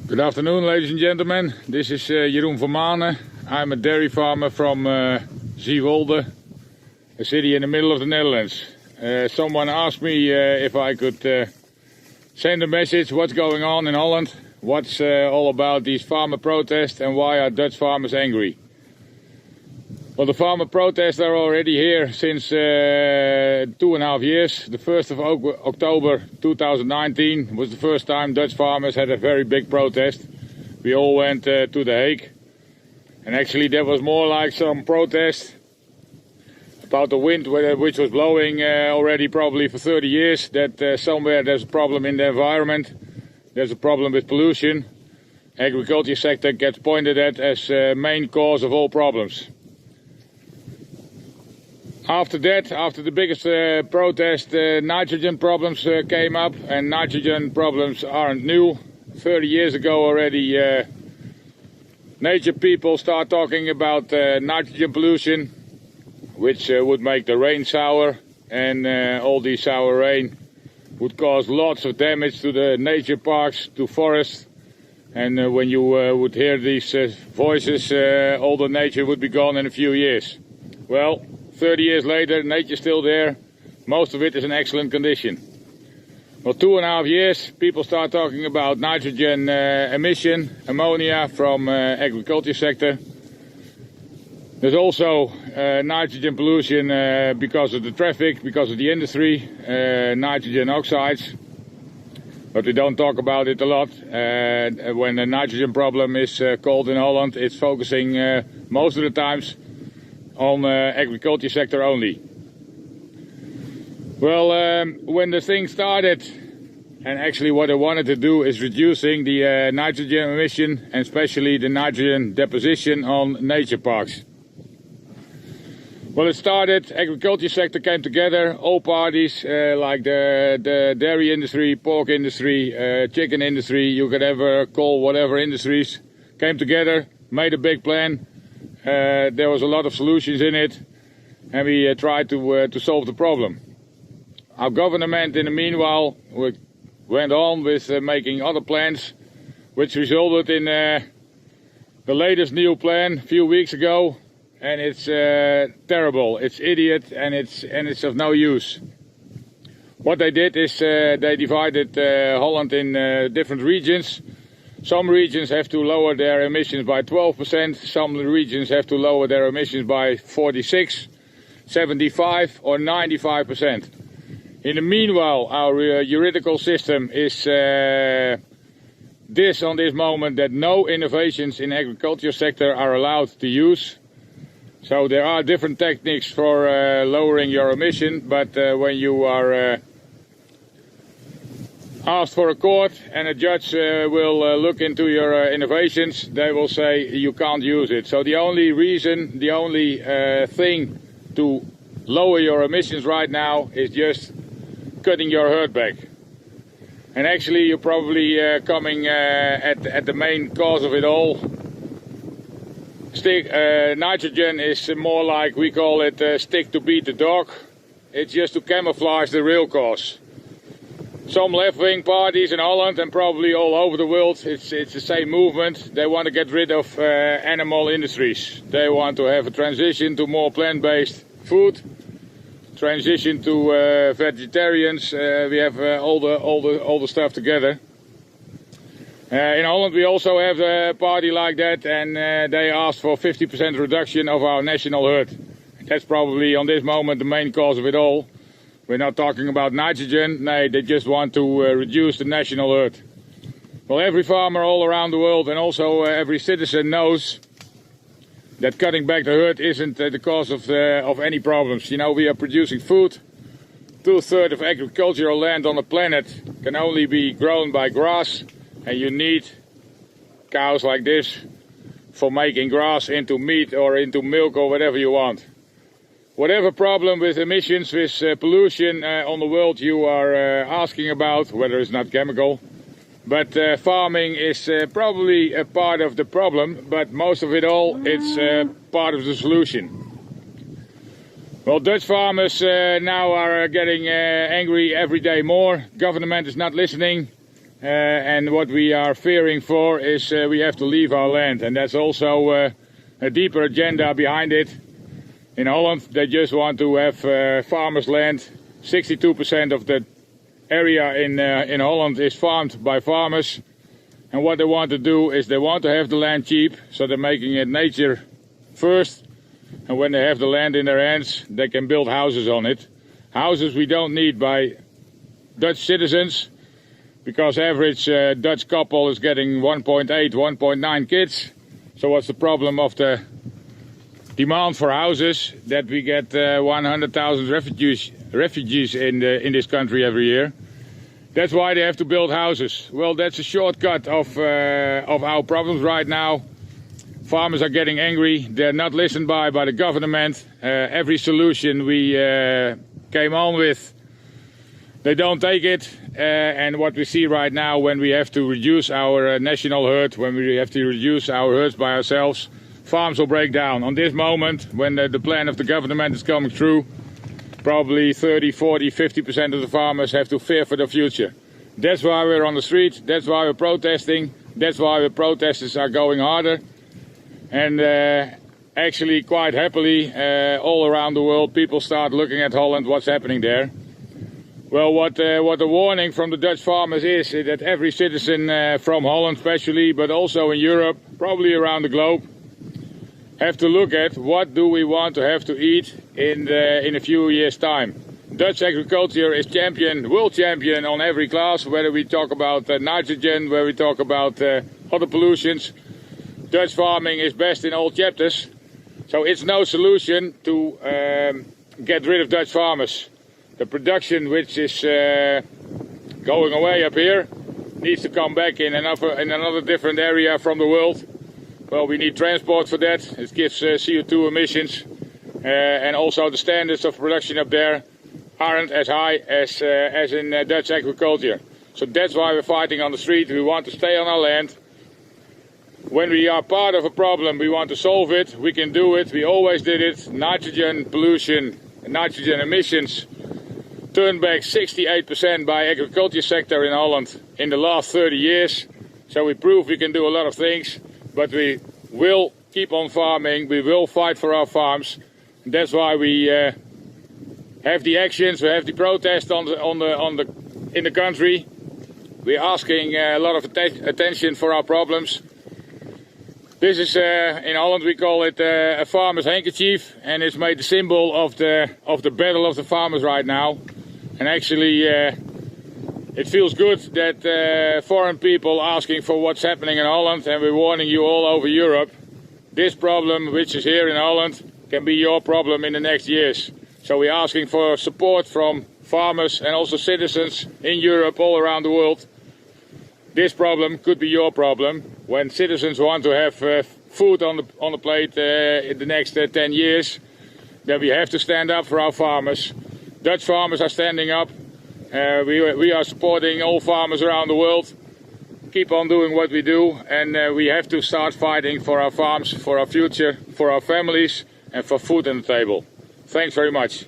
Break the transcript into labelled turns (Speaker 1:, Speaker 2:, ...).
Speaker 1: Good afternoon, ladies and gentlemen. This is Jeroen van Maanen. I'm a dairy farmer from Zeewolde, a city in the middle of the Netherlands. Someone asked me if I could send a message what's going on in Holland, what's all about these farmer protests and why are Dutch farmers angry. Well, the farmer protests are already here since 2.5 years. The 1st of October 2019 was the first time Dutch farmers had a very big protest. We all went to The Hague. And actually that was more like some protest about the wind which was blowing already probably for 30 years. That somewhere there's a problem in the environment. There's a problem with pollution. Agriculture sector gets pointed at as main cause of all problems. After that, after the biggest protest, nitrogen problems came up, and nitrogen problems aren't new. 30 years ago already, nature people start talking about nitrogen pollution, which would make the rain sour, and all this sour rain would cause lots of damage to the nature parks, to forests, and when you would hear these voices, all the nature would be gone in a few years. Well, 30 years later, nature's still there. Most of it is in excellent condition. Well, 2.5 years, people start talking about nitrogen emission, ammonia from agriculture sector. There's also nitrogen pollution because of the traffic, because of the industry, nitrogen oxides. But we don't talk about it a lot. When the nitrogen problem is called in Holland, it's focusing most of the times on agriculture sector only. Well, when the thing started, and actually what I wanted to do is reducing the nitrogen emission and especially the nitrogen deposition on nature parks. Well, it started, agriculture sector came together, all parties like the dairy industry, pork industry, chicken industry, you could ever call whatever industries, came together, made a big plan. There was a lot of solutions in it, and we tried to solve the problem. Our government, in the meanwhile, went on with making other plans, which resulted in the latest new plan a few weeks ago, and it's terrible. It's idiot, and it's of no use. What they did is they divided Holland in different regions. Some regions have to lower their emissions by 12%, some regions have to lower their emissions by 46, 75 or 95%. In the meanwhile, our juridical system is on this moment that no innovations in agriculture sector are allowed to use. So there are different techniques for lowering your emission, but when you are asked for a court and a judge will look into your innovations, they will say you can't use it. So the only reason, the only thing to lower your emissions right now is just cutting your herd back. And actually you're probably coming at the main cause of it all. Nitrogen is more like, we call it stick to beat the dog. It's just to camouflage the real cause. Some left-wing parties in Holland and probably all over the world, it's the same movement. They want to get rid of animal industries. They want to have a transition to more plant-based food, transition to vegetarians. We have all the stuff together. In Holland we also have a party like that, and they asked for 50% reduction of our national herd. That's probably on this moment the main cause of it all. We're not talking about nitrogen, no, they just want to reduce the national herd. Well, every farmer all around the world and also every citizen knows that cutting back the herd isn't the cause of any problems. You know, we are producing food. 2/3 of agricultural land on the planet can only be grown by grass, and you need cows like this for making grass into meat or into milk or whatever you want. Whatever problem with emissions, with pollution on the world you are asking about, whether it's not chemical, but farming is probably a part of the problem, but most of it all, it's part of the solution. Well, Dutch farmers now are getting angry every day more. Government is not listening. and what we are fearing for is we have to leave our land, and that's also a deeper agenda behind it. In Holland, they just want to have farmers' land. 62% of the area in Holland is farmed by farmers, and what they want to do is they want to have the land cheap, so they're making it nature first, and when they have the land in their hands, they can build houses on it. Houses we don't need by Dutch citizens, because average Dutch couple is getting 1.8, 1.9 kids. So what's the problem of the demand for houses? That we get 100,000 refugees in this country every year. That's why they have to build houses. Well, that's a shortcut of our problems right now. Farmers are getting angry. They're not listened by the government. Every solution we came on with, they don't take it. And what we see right now, when we have to reduce our national herd, when we have to reduce our herds by ourselves, farms will break down. On this moment, when the plan of the government is coming through, probably 30, 40, 50% of the farmers have to fear for the future. That's why we're on the street, that's why we're protesting, that's why the protests are going harder. And actually, quite happily, all around the world, people start looking at Holland, what's happening there. Well, what the warning from the Dutch farmers is that every citizen from Holland especially, but also in Europe, probably around the globe, have to look at what do we want to have to eat in a few years' time. Dutch agriculture is world champion on every class, whether we talk about nitrogen, whether we talk about other pollutions. Dutch farming is best in all chapters, so it's no solution to get rid of Dutch farmers. The production which is going away up here needs to come back in another different area from the world. Well, we need transport for that. It gives CO2 emissions, and also the standards of production up there aren't as high as in Dutch agriculture. So that's why we're fighting on the street. We want to stay on our land. When we are part of a problem, we want to solve it. We can do it. We always did it. Nitrogen pollution, nitrogen emissions turned back 68% by agriculture sector in Holland in the last 30 years. So we prove we can do a lot of things. But we will keep on farming, we will fight for our farms. That's why we have the actions, we have the protests in the country. We're asking a lot of attention for our problems. This is, in Holland we call it a farmer's handkerchief, and it's made the symbol of the battle of the farmers right now. And actually, it feels good that foreign people asking for what's happening in Holland, and we're warning you all over Europe. This problem, which is here in Holland, can be your problem in the next years. So we're asking for support from farmers and also citizens in Europe, all around the world. This problem could be your problem. When citizens want to have food on the plate in the next 10 years, then we have to stand up for our farmers. Dutch farmers are standing up. We are supporting all farmers around the world. Keep on doing what we do, and we have to start fighting for our farms, for our future, for our families, and for food on the table. Thanks very much.